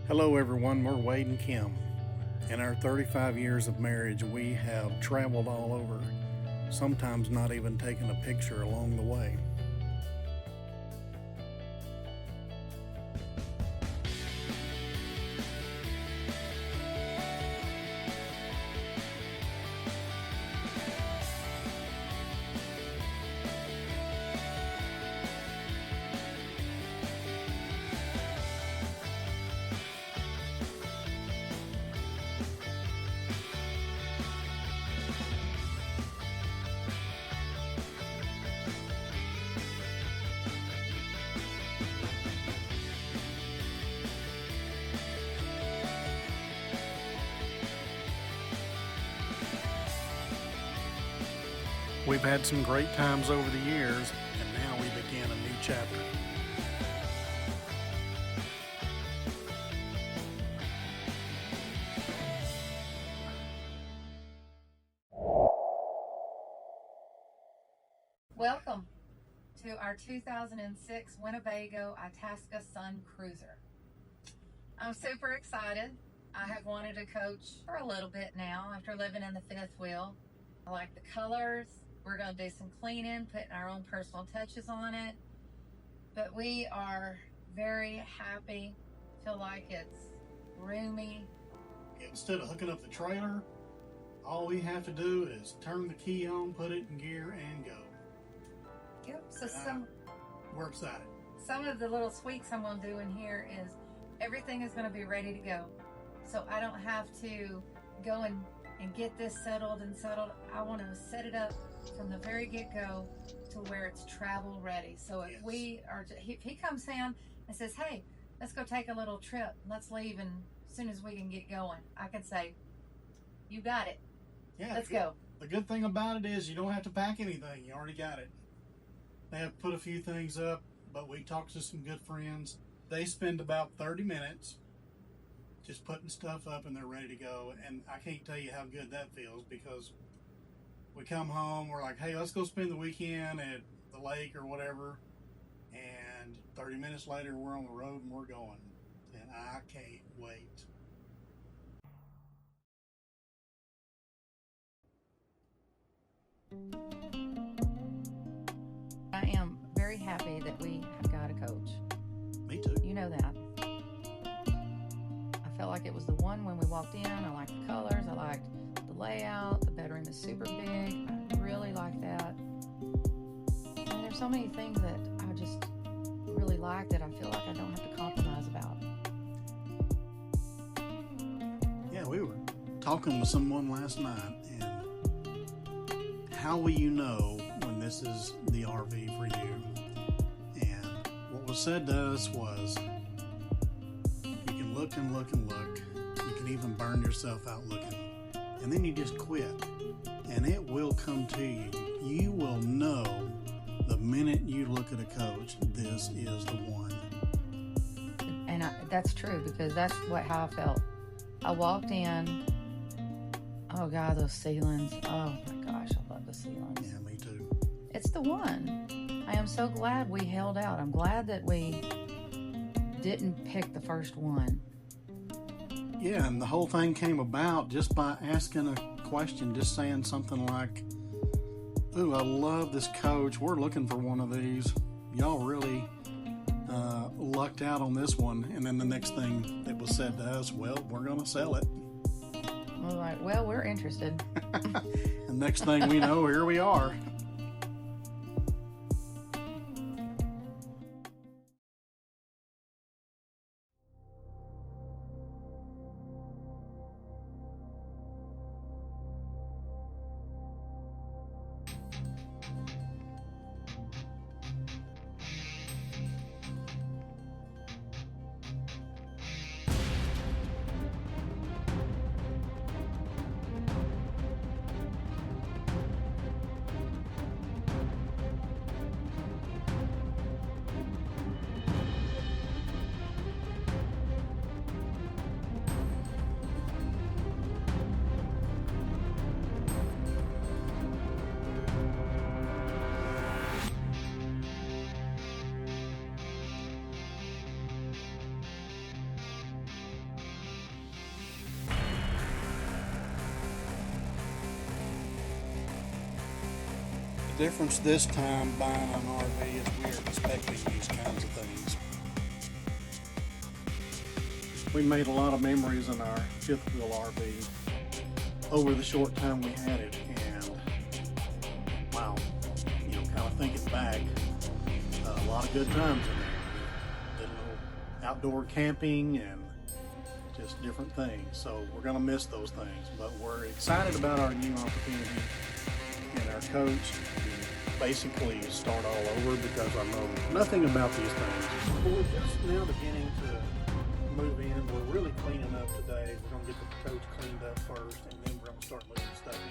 Hello everyone, we're Wade and Kim. In our 35 years of marriage, we have traveled all over, sometimes not even taking a picture along the way. We've had some great times over the years, and now we begin a new chapter. Welcome to our 2006 Winnebago Itasca Suncruiser. I'm super excited. I have wanted a coach for a little bit now after living in the fifth wheel. I like the colors. We're going to do some cleaning, putting our own personal touches on it. But we are very happy. Feel like it's roomy. Instead of hooking up the trailer, all we have to do is turn the key on, put it in gear, and go. Yep. So We're excited. some of the little tweaks I'm going to do in here is everything is going to be ready to go. So I don't have to go and get this settled. I want to set it up from the very get-go to where it's travel ready. So if if he comes in and says, hey, let's go take a little trip, let's leave, and as soon as we can get going, I can say, you got it. Yeah, let's go. The good thing about it is you don't have to pack anything. You already got it. They have put a few things up, but we talked to some good friends. They spend about 30 minutes just putting stuff up and they're ready to go. And I can't tell you how good that feels, because we come home, we're like, hey, let's go spend the weekend at the lake or whatever. And 30 minutes later, we're on the road and we're going. And I can't wait. I am very happy that we have got a coach. Me too. You know that. I felt like it was the one when we walked in. I liked the colors. I liked the layout. The bedroom is super big. I really like that. And there's so many things that I just really like that I feel like I don't have to compromise about. Yeah, we were talking with someone last night, and how will you know when this is the RV for you? And what was said to us was, you can look and look and look. You can even burn yourself out looking. And then you just quit. And it will come to you. You will know the minute you look at a coach, this is the one. And that's true, because that's how I felt. I walked in. Oh God, those ceilings. Oh my gosh, I love the ceilings. Yeah, me too. It's the one. I am so glad we held out. I'm glad that we didn't pick the first one. Yeah, and the whole thing came about just by asking a question, just saying something like, ooh, I love this coach. We're looking for one of these. Y'all really lucked out on this one. And then the next thing that was said to us, well, we're going to sell it. We're like, well, we're interested. And next thing we know, here we are. Difference this time buying an RV is we're expecting these kinds of things. We made a lot of memories in our fifth wheel RV over the short time we had it, and wow, you know, kind of thinking back, a lot of good times in there. Did a little outdoor camping and just different things. So we're gonna miss those things, but we're excited about our new opportunity and our coach to basically start all over, because I know nothing about these things. Well, we're just now beginning to move in. We're really cleaning up today. We're gonna get the coach cleaned up first, and then we're gonna start moving stuff in.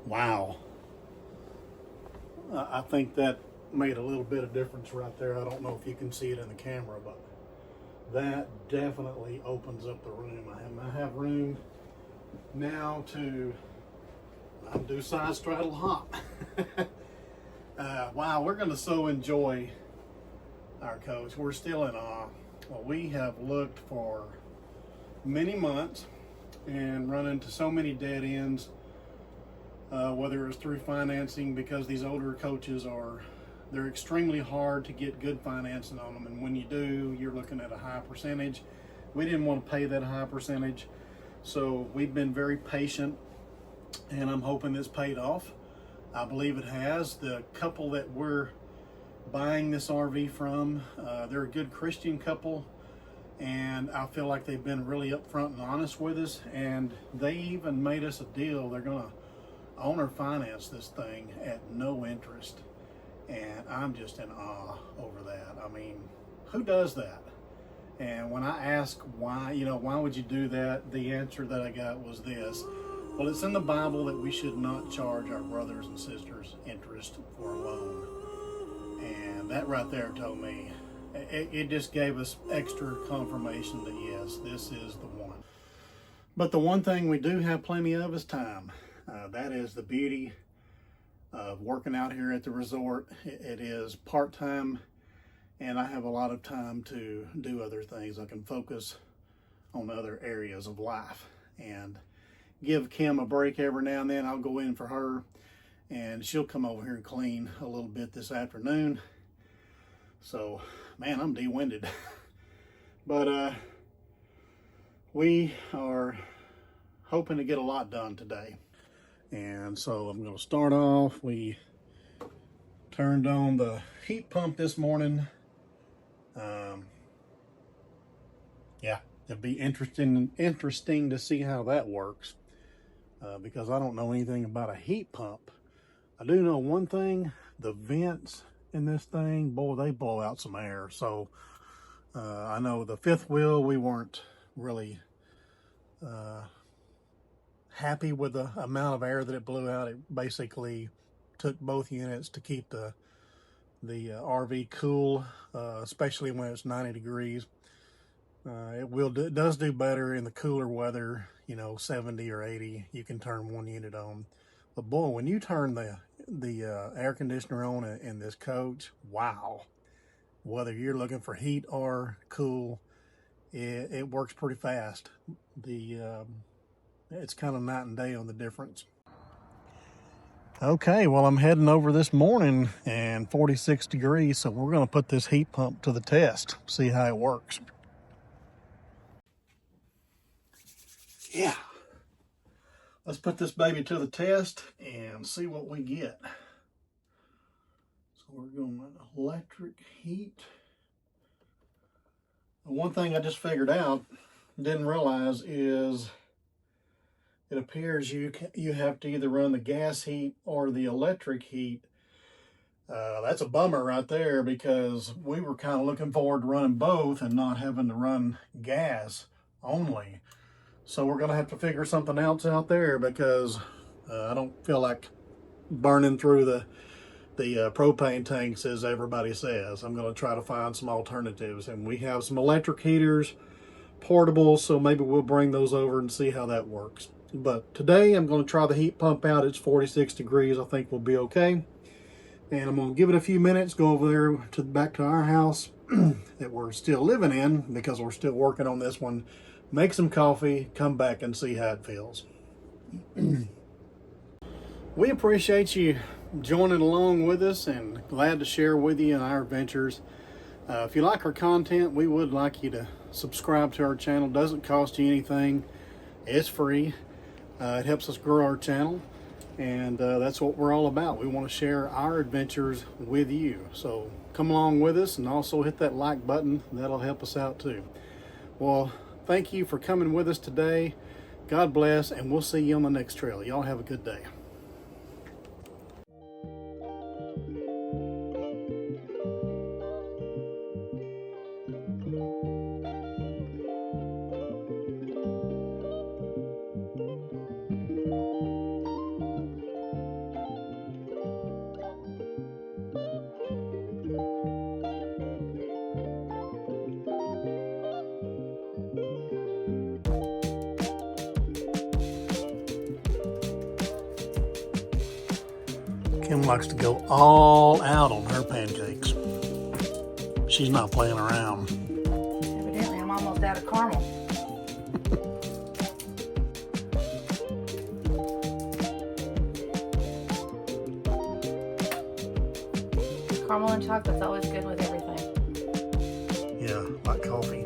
Wow. I think that made a little bit of difference right there. I don't know if you can see it in the camera, but that definitely opens up the room. I have room now to do side straddle hop. Wow, we're going to so enjoy our coach. We're still in awe. Well, we have looked for many months and run into so many dead ends. Whether it's through financing, because these older coaches they're extremely hard to get good financing on them, and when you do, you're looking at a high percentage. We didn't want to pay that high percentage, so we've been very patient, and I'm hoping this paid off. I believe it has. The couple that we're buying this RV from, they're a good Christian couple, and I feel like they've been really upfront and honest with us, and they even made us a deal. They're gonna owner finance this thing at no interest, and I'm just in awe over that. I mean, who does that? And when I ask why, why would you do that, the answer that I got was this: well, it's in the Bible that we should not charge our brothers and sisters interest for a loan. And that right there told me, it just gave us extra confirmation that yes, this is the one. But the one thing we do have plenty of is time. That is the beauty of working out here at the resort. It is part-time, and I have a lot of time to do other things. I can focus on other areas of life and give Kim a break every now and then. I'll go in for her, and she'll come over here and clean a little bit this afternoon. So, man, I'm de-winded. But we are hoping to get a lot done today. And so I'm going to start off. We turned on the heat pump this morning. Yeah, it'd be interesting to see how that works, because I don't know anything about a heat pump. I do know one thing: the vents in this thing, boy, they blow out some air. So I know the fifth wheel, we weren't really happy with the amount of air that it blew out. It basically took both units to keep the RV cool, especially when it's 90 degrees. It does do better in the cooler weather, 70 or 80. You can turn one unit on. But boy, when you turn the air conditioner on in this coach, wow! Whether you're looking for heat or cool, it works pretty fast. It's kind of night and day on the difference. Okay, well, I'm heading over this morning, and 46 degrees, so we're going to put this heat pump to the test, see how it works. Yeah, let's put this baby to the test and see what we get. So we're going with electric heat. One thing I just figured out, didn't realize, is it appears you have to either run the gas heat or the electric heat. That's a bummer right there, because we were kind of looking forward to running both and not having to run gas only. So we're going to have to figure something else out there, because I don't feel like burning through the propane tanks as everybody says. I'm going to try to find some alternatives, and we have some electric heaters, portable, so maybe we'll bring those over and see how that works. But today I'm going to try the heat pump out. It's 46 degrees. I think we'll be okay. And I'm going to give it a few minutes, go over there back to our house that we're still living in, because we're still working on this one, make some coffee, come back and see how it feels. We appreciate you joining along with us, and glad to share with you in our adventures. If you like our content, we would like you to subscribe to our channel. It doesn't cost you anything. It's free. It helps us grow our channel. And that's what we're all about. We want to share our adventures with you. So come along with us, and also hit that like button. That'll help us out too. Well, thank you for coming with us today. God bless, and we'll see you on the next trail. Y'all have a good day. Kim likes to go all out on her pancakes. She's not playing around. Evidently, I'm almost out of caramel. Caramel and chocolate's always good with everything. Yeah, like coffee.